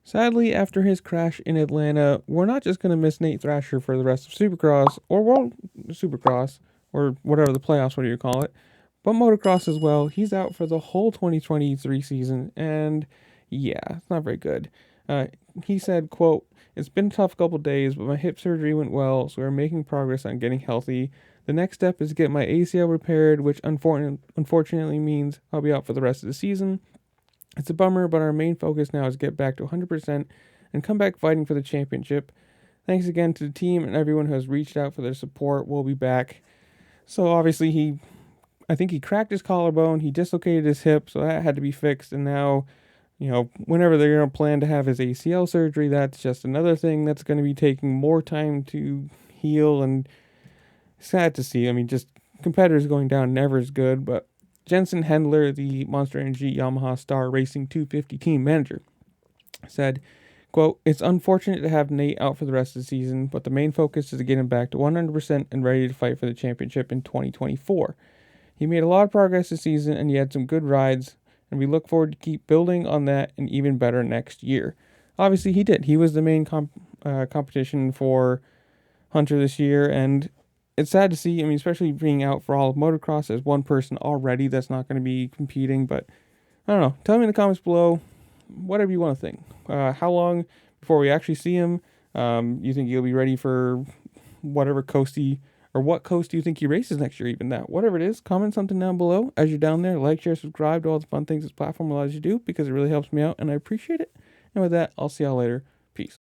Sadly, after his crash in Atlanta, we're not just going to miss Nate Thrasher for the rest of Supercross or World Supercross or whatever the playoffs, what do you call it, but motocross as well. He's out for the whole 2023 season, and yeah, it's not very good. Uh, he said, quote, "It's been a tough couple days, but my hip surgery went well, so we're making progress on getting healthy. The next step is to get my ACL repaired, which unfortunately means I'll be out for the rest of the season. It's a bummer, but our main focus now is get back to 100% and come back fighting for the championship. Thanks again to the team and everyone who has reached out for their support. We'll be back." So obviously I think he cracked his collarbone, he dislocated his hip, so that had to be fixed, and now, whenever they're going to plan to have his ACL surgery, that's just another thing that's going to be taking more time to heal, and sad to see. I mean, just competitors going down never is good, but Jensen Hendler, the Monster Energy Yamaha Star Racing 250 team manager, said, quote, "It's unfortunate to have Nate out for the rest of the season, but the main focus is to get him back to 100% and ready to fight for the championship in 2024. He made a lot of progress this season and he had some good rides, and we look forward to keep building on that and even better next year." Obviously, he did. He was the main competition for Hunter this year, and it's sad to see. I mean, especially being out for all of motocross as one person already that's not going to be competing. But I don't know. Tell me in the comments below whatever you want to think. How long before we actually see him? You think he'll be ready for whatever coast what coast do you think he races next year? Even that, whatever it is, comment something down below as you're down there. Like, share, subscribe to all the fun things this platform allows you to do, because it really helps me out and I appreciate it. And with that, I'll see y'all later. Peace.